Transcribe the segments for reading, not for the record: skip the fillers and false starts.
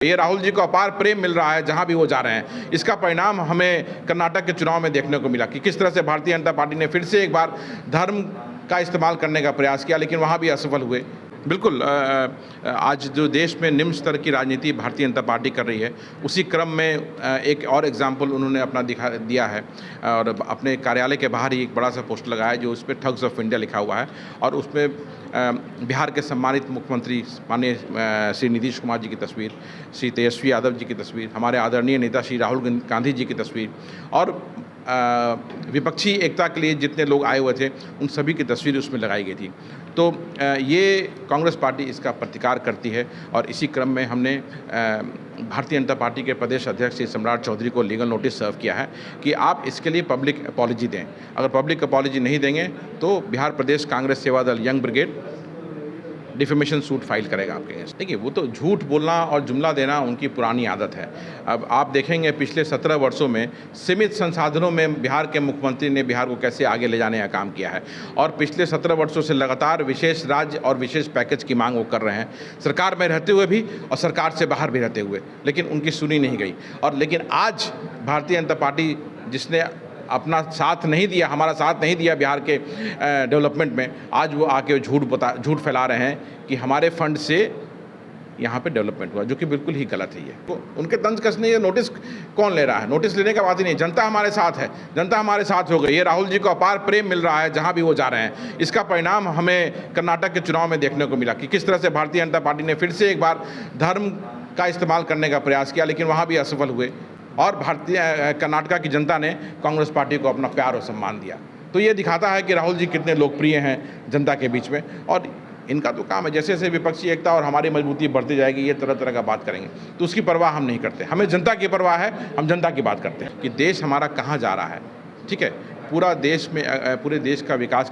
ये राहुल जी को अपार प्रेम मिल रहा है जहां भी वो जा रहे हैं। इसका परिणाम हमें कर्नाटक के चुनाव में देखने को मिला कि किस तरह से भारतीय जनता पार्टी ने फिर से एक बार धर्म का इस्तेमाल करने का प्रयास किया, लेकिन वहां भी असफल हुए। बिल्कुल आज जो देश में निम्न स्तर की राजनीति भारतीय जनता पार्टी कर रही है, उसी क्रम में एक और एग्जाम्पल उन्होंने अपना दिया है और अपने कार्यालय के बाहर ही एक बड़ा सा पोस्टर लगाया है जो उस पर ठग्स ऑफ इंडिया लिखा हुआ है और उसमें बिहार के सम्मानित मुख्यमंत्री माननीय श्री नीतीश कुमार जी की तस्वीर, श्री तेजस्वी यादव जी की तस्वीर, हमारे आदरणीय नेता श्री राहुल गांधी जी की तस्वीर और विपक्षी एकता के लिए जितने लोग आए हुए थे उन सभी की तस्वीर उसमें लगाई गई थी। तो ये कांग्रेस पार्टी इसका प्रतिकार करती है और इसी क्रम में हमने भारतीय जनता पार्टी के प्रदेश अध्यक्ष श्री सम्राट चौधरी को लीगल नोटिस सर्व किया है कि आप इसके लिए पब्लिक अपॉलॉजी दें। अगर पब्लिक अपॉलॉजी नहीं देंगे तो बिहार प्रदेश कांग्रेस सेवा दल young brigade defamation suit file करेगा आपके अगेंस्ट। देखिए, वो तो झूठ बोलना और जुमला देना उनकी पुरानी आदत है। अब आप देखेंगे पिछले 17 वर्षों में सीमित संसाधनों में बिहार के मुख्यमंत्री ने बिहार को कैसे आगे ले जाने का काम किया है और पिछले 17 वर्षों से लगातार विशेष राज्य और विशेष पैकेज की मांग वो कर रहे हैं, सरकार में रहते हुए भी और सरकार से बाहर भी रहते हुए, लेकिन उनकी सुनी नहीं गई। और लेकिन आज भारतीय जनता पार्टी जिसने अपना साथ नहीं दिया, हमारा साथ नहीं दिया बिहार के डेवलपमेंट में, आज वो आके झूठ फैला रहे हैं कि हमारे फंड से यहाँ पे डेवलपमेंट हुआ, जो कि बिल्कुल ही गलत है। ये तो उनके तंज कसने, ये नोटिस कौन ले रहा है? नोटिस लेने का बात ही नहीं, जनता हमारे साथ है, जनता हमारे साथ हो गई। ये राहुल जी को अपार प्रेम मिल रहा है जहाँ भी वो जा रहे हैं। इसका परिणाम हमें कर्नाटक के चुनाव में देखने को मिला कि किस तरह से भारतीय जनता पार्टी ने फिर से एक बार धर्म का इस्तेमाल करने का प्रयास किया, लेकिन वहाँ भी असफल हुए और कर्नाटका की जनता ने कांग्रेस पार्टी को अपना प्यार और सम्मान दिया। तो ये दिखाता है कि राहुल जी कितने लोकप्रिय हैं जनता के बीच में और इनका तो काम है जैसे जैसे विपक्षी एकता और हमारी मजबूती बढ़ती जाएगी ये तरह तरह का बात करेंगे, तो उसकी परवाह हम नहीं करते। हमें जनता की परवाह है, हम जनता की बात करते हैं कि देश हमारा कहाँ जा रहा है। ठीक है, पूरा देश में पूरे देश का विकास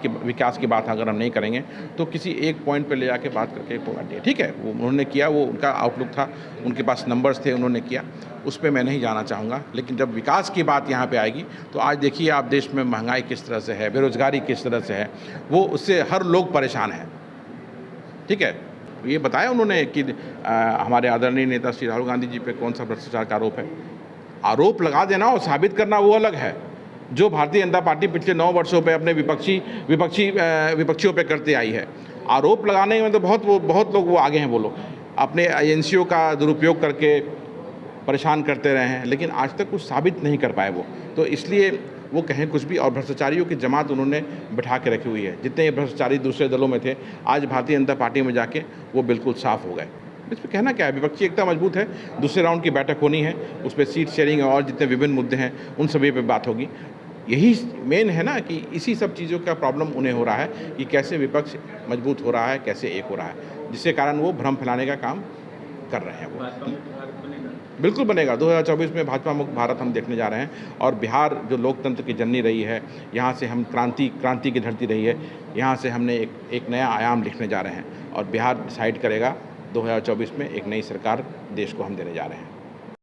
की बात अगर हम नहीं करेंगे तो किसी एक पॉइंट पे ले जाके बात करके बात, ठीक है, वो उन्होंने किया, वो उनका आउटलुक था, उनके पास नंबर्स थे, उन्होंने किया, उस पर मैं नहीं जाना चाहूँगा। लेकिन जब विकास की बात यहाँ पे आएगी तो आज देखिए आप देश में महंगाई किस तरह से है, बेरोजगारी किस तरह से है, वो उससे हर लोग परेशान हैं। ठीक है, ये बताया उन्होंने कि हमारे आदरणीय नेता श्री राहुल गांधी जी पे कौन सा भ्रष्टाचार का आरोप है। आरोप लगा देना और साबित करना वो अलग है। जो भारतीय जनता पार्टी पिछले 9 वर्षों पे अपने विपक्षियों पे करते आई है, आरोप लगाने में तो बहुत लोग वो आगे हैं। वो लोग अपने एजेंसियों का दुरुपयोग करके परेशान करते रहे हैं, लेकिन आज तक कुछ साबित नहीं कर पाए वो, तो इसलिए वो कहें कुछ भी। और भ्रष्टाचारियों की जमात उन्होंने बिठा के रखी हुई है। जितने भ्रष्टाचारी दूसरे दलों में थे, आज भारतीय जनता पार्टी में जाके वो बिल्कुल साफ हो गए। इस पर कहना क्या है, विपक्षी एकता मजबूत है। दूसरे राउंड की बैठक होनी है, उस पर सीट शेयरिंग और जितने विभिन्न मुद्दे हैं उन सभी पे बात होगी। यही मेन है ना कि इसी सब चीज़ों का प्रॉब्लम उन्हें हो रहा है कि कैसे विपक्ष मजबूत हो रहा है, कैसे एक हो रहा है, जिसके कारण वो भ्रम फैलाने का काम कर रहे हैं। वो बिल्कुल बनेगा। 2024 में भाजपा मुक्त भारत हम देखने जा रहे हैं और बिहार जो लोकतंत्र की जननी रही है, यहाँ से हम क्रांति की धरती रही है, यहाँ से हमने एक नया आयाम लिखने जा रहे हैं और बिहार डिसाइड करेगा 2024 में एक नई सरकार देश को हम देने जा रहे हैं।